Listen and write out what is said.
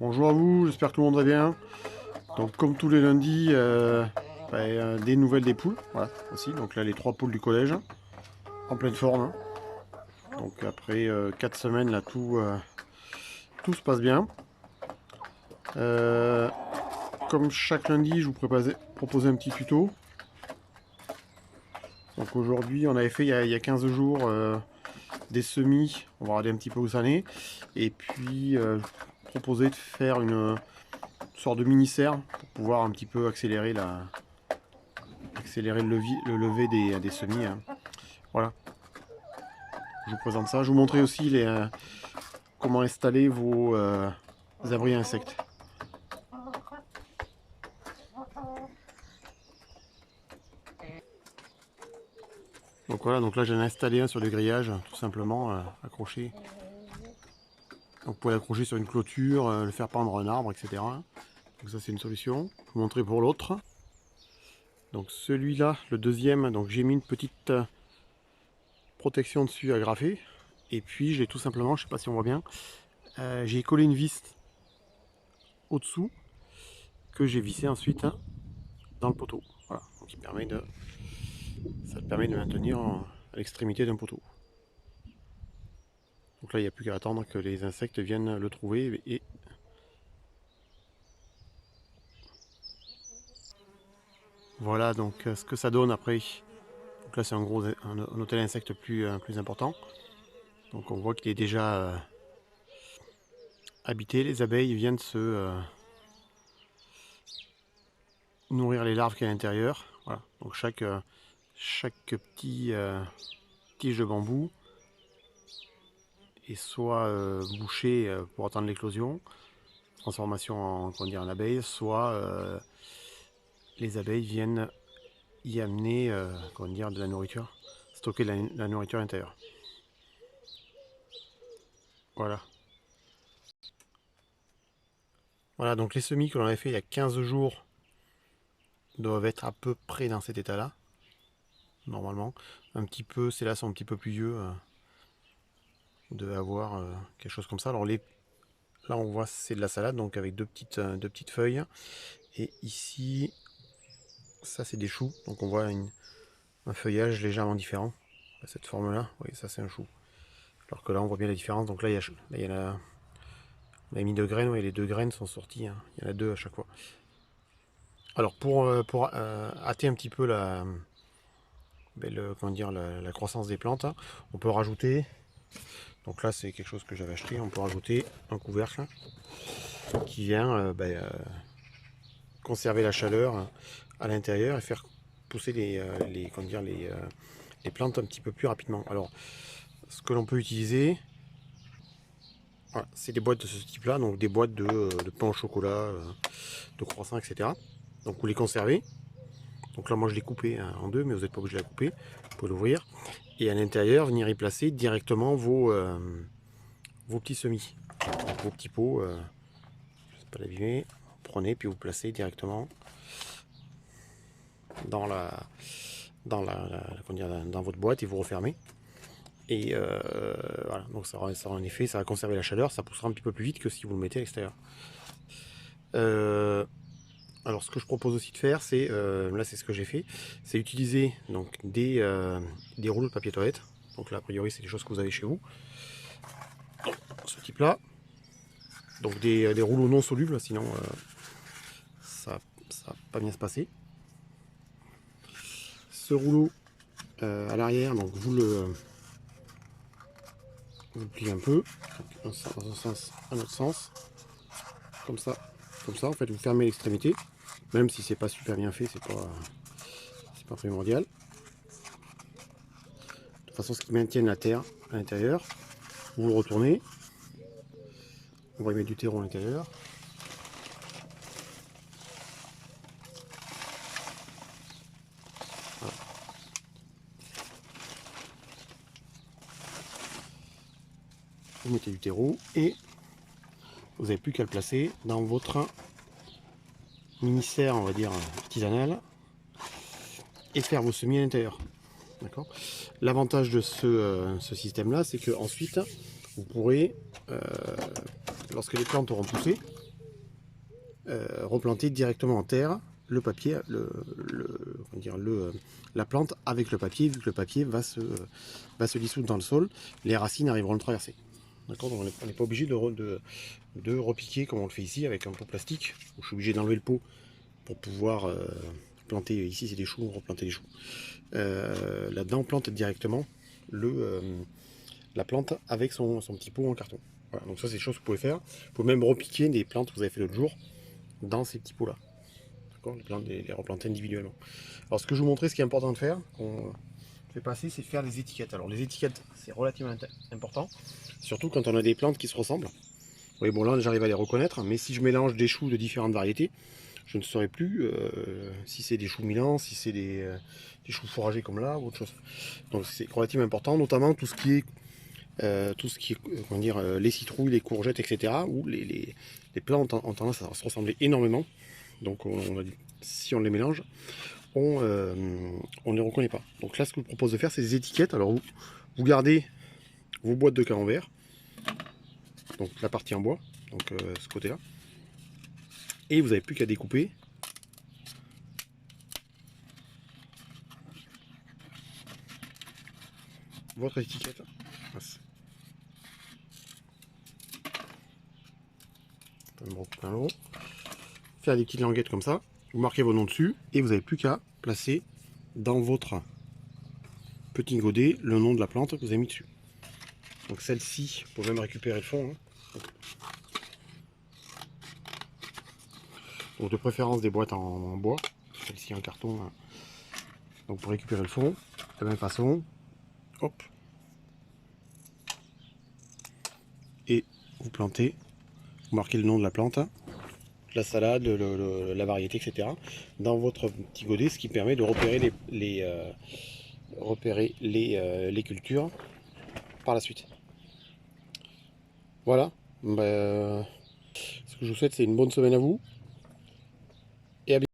Bonjour à vous, j'espère que tout le monde va bien. Donc comme tous les lundis, des nouvelles des poules, voilà aussi. Donc là les 3 poules du collège, en pleine forme, hein. Donc après 4 semaines là tout se passe bien. Euh, Comme chaque lundi, je vous proposer un petit tuto. Donc aujourd'hui on avait fait il y a 15 jours des semis, on va regarder un petit peu où ça en est. Et puis je proposais de faire une sorte de mini-serre pour pouvoir un petit peu accélérer le lever des semis, hein. Voilà, je vous présente ça. Je vous montrer aussi comment installer vos abris à insectes. Donc voilà, donc là j'en ai installé un sur le grillage, tout simplement accroché. Donc vous pouvez l'accrocher sur une clôture, le faire pendre un arbre, etc. Donc ça c'est une solution. Je vais vous montrer pour l'autre. Donc celui-là, le deuxième, donc j'ai mis une petite protection dessus agrafée. Et puis j'ai tout simplement, je sais pas si on voit bien, j'ai collé une vis au-dessous que j'ai vissé ensuite dans le poteau. Voilà, donc ça te permet de maintenir à l'extrémité d'un poteau. Donc là, il n'y a plus qu'à attendre que les insectes viennent le trouver et voilà donc ce que ça donne après. Donc là, c'est un hôtel insecte plus important. Donc on voit qu'il est déjà habité. Les abeilles viennent se nourrir les larves qui est à l'intérieur. Voilà. Donc chaque petit tige de bambou est soit bouché pour attendre l'éclosion, transformation en abeille, soit les abeilles viennent y amener de la nourriture, stocker la nourriture à l'intérieur. Voilà. Voilà, donc les semis que l'on avait fait il y a 15 jours doivent être à peu près dans cet état-là, normalement. Un petit peu, ces là sont un petit peu plus vieux. Vous devez avoir quelque chose comme ça. Alors là, on voit c'est de la salade, donc avec deux petites feuilles. Et ici, ça c'est des choux, donc on voit un feuillage légèrement différent. Cette forme-là, oui, ça c'est un chou. Alors que là, on voit bien la différence. Donc là, il y a on a mis 2 graines, et les 2 graines sont sorties, hein. Il y en a 2 à chaque fois. Alors pour hâter un petit peu la croissance des plantes, hein, on peut rajouter, donc là c'est quelque chose que j'avais acheté, on peut rajouter un couvercle qui vient conserver la chaleur à l'intérieur et faire pousser les plantes un petit peu plus rapidement. Alors ce que l'on peut utiliser, voilà, c'est des boîtes de ce type là, donc des boîtes de pain au chocolat, de croissants, etc. Donc vous les conservez. Donc là moi je l'ai coupé en deux, mais vous n'êtes pas obligé de la couper. Vous pouvez l'ouvrir. Et à l'intérieur, venir y placer directement vos petits semis. Donc, vos petits pots, je ne sais pas l'abîmer. Prenez, puis vous placez directement dans dans votre boîte et vous refermez. Et voilà, donc ça aura un effet, ça va conserver la chaleur, ça poussera un petit peu plus vite que si vous le mettez à l'extérieur. Alors ce que je propose aussi de faire, c'est, là c'est ce que j'ai fait, c'est utiliser donc des rouleaux de papier toilette. Donc là a priori c'est des choses que vous avez chez vous. Ce type là. Donc des rouleaux non solubles, sinon ça va pas bien se passer. Ce rouleau à l'arrière, donc vous le pliez un peu, dans un sens, un autre sens, comme ça, en fait vous fermez l'extrémité, même si c'est pas super bien fait, c'est pas primordial. De façon à ce qu'il maintienne la terre à l'intérieur. Vous le retournez, on va y mettre du terreau à l'intérieur. Voilà. Vous mettez du terreau et vous n'avez plus qu'à le placer dans votre mini-serre, on va dire artisanale, et faire vos semis à l'intérieur. D'accord. L'avantage de ce système là, c'est que ensuite vous pourrez, lorsque les plantes auront poussé, replanter directement en terre le papier, la plante avec le papier, vu que le papier va se dissoudre dans le sol, les racines arriveront à le traverser. D'accord, donc on n'est pas obligé de repiquer comme on le fait ici avec un pot plastique, où je suis obligé d'enlever le pot pour pouvoir planter. Ici c'est des choux, on replanter les choux. Là-dedans on plante directement la plante avec son petit pot en carton. Voilà, donc ça c'est des choses que vous pouvez faire. Vous pouvez même repiquer des plantes que vous avez fait l'autre jour dans ces petits pots là. Les replanter individuellement. Alors ce que je vous montrais, ce qui est important de faire, qu'on fait passer, c'est de faire les étiquettes. Alors les étiquettes, c'est relativement important, surtout quand on a des plantes qui se ressemblent. Oui, bon là j'arrive à les reconnaître, mais si je mélange des choux de différentes variétés, je ne saurais plus si c'est des choux Milan, si c'est des choux fourragés comme là, ou autre chose. Donc c'est relativement important, notamment tout ce qui est comment dire, les citrouilles, les courgettes, etc. Où les plantes ont tendance à se ressembler énormément. Donc si on les mélange, on ne les reconnaît pas. Donc là, ce que je vous propose de faire, c'est des étiquettes. Alors vous gardez vos boîtes de camembert, donc la partie en bois, donc ce côté-là, et vous n'avez plus qu'à découper votre étiquette. Faire des petites languettes comme ça, vous marquez vos noms dessus, et vous n'avez plus qu'à placer dans votre petit godet le nom de la plante que vous avez mis dessus. Donc celle-ci, vous pouvez même récupérer le fond. Hein. Donc de préférence des boîtes en bois, celle-ci en carton. Hein. Donc pour récupérer le fond, de la même façon, hop, et vous plantez, vous marquez le nom de la plante, la salade, la variété, etc. dans votre petit godet, ce qui permet de repérer les cultures par la suite. Voilà, ce que je vous souhaite, c'est une bonne semaine à vous. Et à bientôt.